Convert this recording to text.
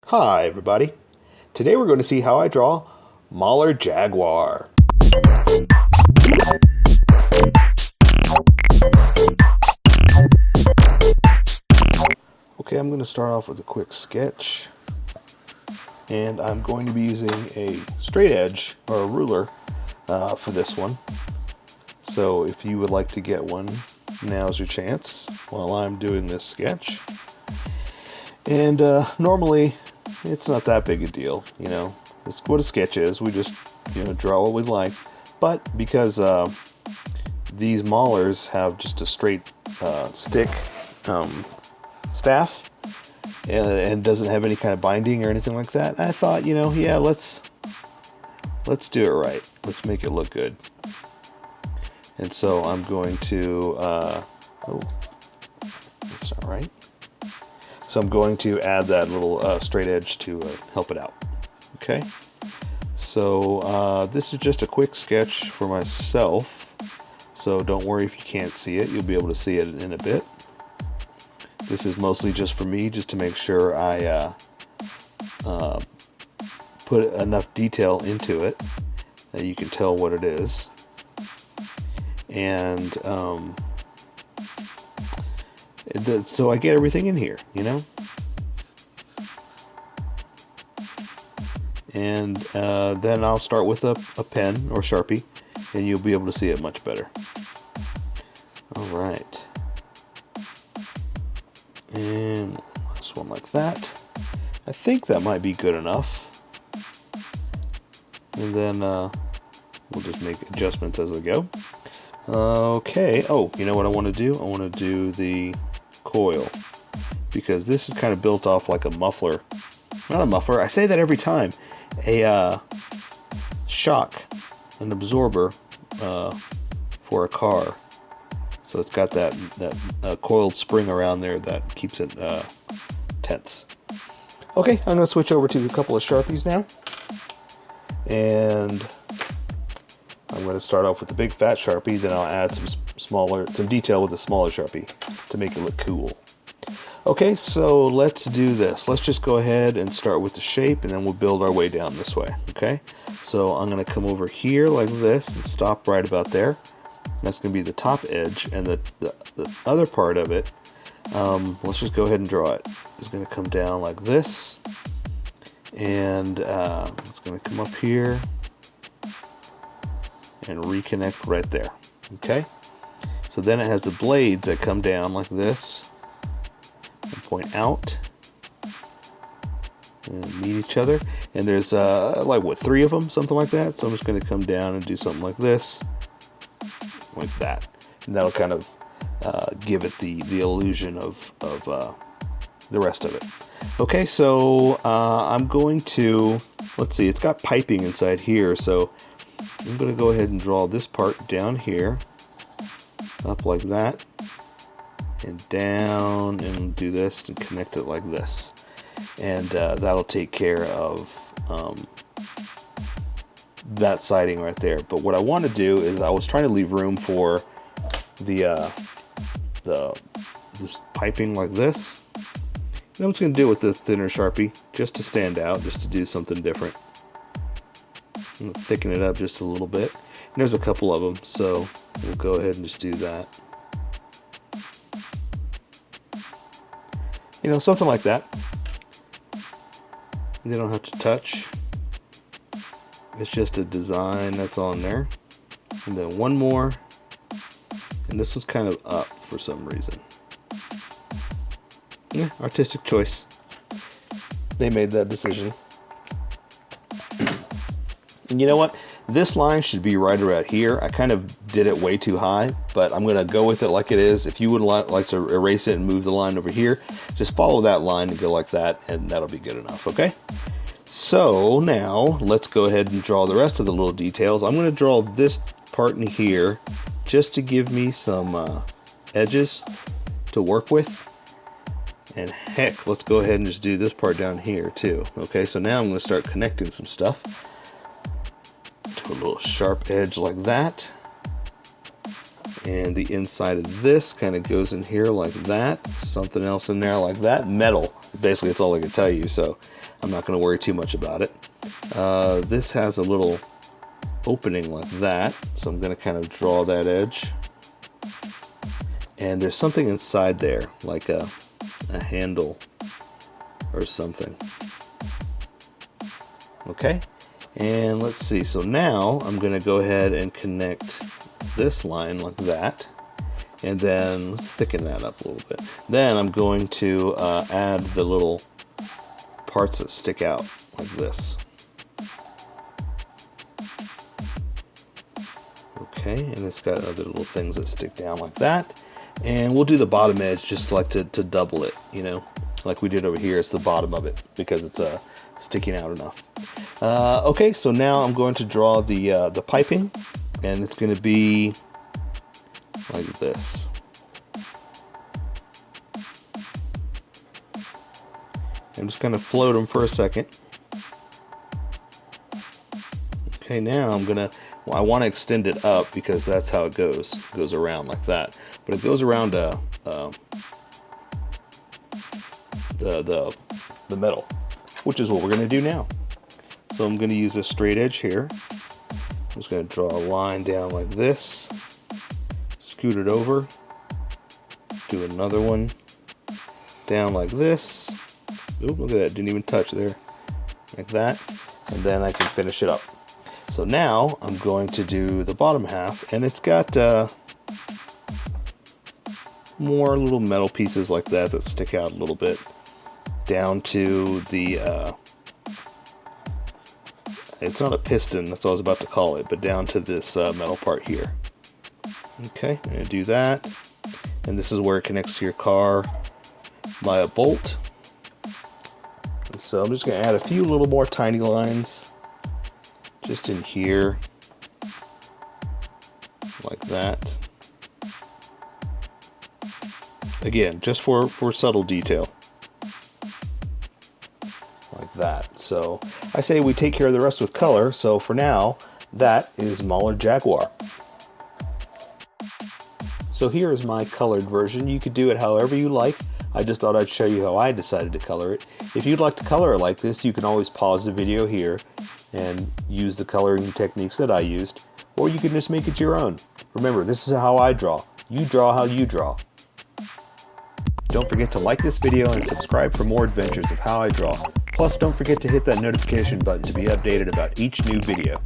Hi everybody. Today we're going to see how I draw Mauler Jaguar. Okay, I'm going to start off with a quick sketch. And I'm going to be using a straight edge or a ruler for this one. So if you would like to get one, now's your chance while I'm doing this sketch. And normally it's not that big a deal, you know. It's what a sketch is. We just, draw what we like. But because these maulers have just a straight stick staff and doesn't have any kind of binding or anything like that, I thought, yeah, let's do it right. Let's make it look good. And so I'm going to, oh, that's not right. So I'm going to add that little straight edge to help it out. Okay. So this is just a quick sketch for myself. So don't worry if you can't see it. You'll be able to see it in a bit. This is mostly just for me, just to make sure I put enough detail into it that you can tell what it is. And so I get everything in here, And then I'll start with a pen or Sharpie, and you'll be able to see it much better. All right. And last one like that. I think that might be good enough. And then we'll just make adjustments as we go. Okay. Oh, you know what I want to do? I want to do the coil, because this is kind of built off like a muffler. Not a muffler. I say that every time. A shock, an absorber for a car. So it's got that coiled spring around there that keeps it tense. Okay, I'm going to switch over to a couple of Sharpies now. And I'm going to start off with the big fat Sharpie, then I'll add some detail with the smaller Sharpie to make it look cool. Okay, so let's do this. Let's just go ahead and start with the shape, and then we'll build our way down this way, okay? So I'm going to come over here like this and stop right about there. That's going to be the top edge, and the other part of it, let's just go ahead and draw it. It's going to come down like this, and it's going to come up here and reconnect right there, okay? So then it has the blades that come down like this and point out and meet each other, and there's like what, 3 of them, something like that. So I'm just going to come down and do something like this, like that, and that'll kind of give it the illusion of the rest of it. Okay, so I'm going to, let's see, it's got piping inside here, so I'm going to go ahead and draw this part down here, up like that, and down, and do this and connect it like this, and that'll take care of that siding right there. But what I want to do is, I was trying to leave room for this piping like this, and I'm just going to do it with the thinner Sharpie just to stand out, just to do something different. I'm going to thicken it up just a little bit, and there's a couple of them, so we'll go ahead and just do that. Something like that. They don't have to touch. It's just a design that's on there. And then one more. And this was kind of up for some reason. Yeah, artistic choice. They made that decision. And you know what? This line should be right around here. I kind of did it way too high, but I'm going to go with it like it is. If you would like to erase it and move the line over here, just follow that line and go like that, and that'll be good enough, okay? So now let's go ahead and draw the rest of the little details. I'm going to draw this part in here just to give me some edges to work with. And heck, let's go ahead and just do this part down here too. Okay, so now I'm going to start connecting some stuff. A little sharp edge like that, and the inside of this kind of goes in here like that, something else in there like that, metal, basically that's all I can tell you. So I'm not going to worry too much about it. This has a little opening like that, so I'm going to kind of draw that edge. And there's something inside there, like a handle or something. Okay, and let's see, so now I'm going to go ahead and connect this line like that, and then let's thicken that up a little bit. Then I'm going to add the little parts that stick out like this. Okay, and it's got other little things that stick down like that. And we'll do the bottom edge just like to double it, you know, like we did over here. It's the bottom of it because it's sticking out enough. Okay, so now I'm going to draw the piping, and it's going to be like this. I'm just going to float them for a second. Okay, now I want to extend it up because that's how it goes. It goes around like that. But it goes around the metal, which is what we're going to do now. So I'm going to use a straight edge here. I'm just going to draw a line down like this, scoot it over, do another one down like this. Oop, look at that, didn't even touch there. Like that, and then I can finish it up. So now I'm going to do the bottom half, and it's got more little metal pieces like that that stick out a little bit down to the it's not a piston, that's what I was about to call it, but down to this metal part here. Okay, I'm going to do that, and this is where it connects to your car by a bolt. And so I'm just going to add a few little more tiny lines just in here like that. Again, just for subtle detail like that. So I say we take care of the rest with color. So for now, that is Mauler Jaguar. So here is my colored version. You could do it however you like. I just thought I'd show you how I decided to color it. If you'd like to color it like this, you can always pause the video here and use the coloring techniques that I used, or you can just make it your own. Remember, this is how I draw. You draw how you draw. Don't forget to like this video and subscribe for more adventures of how I draw. Plus, don't forget to hit that notification button to be updated about each new video.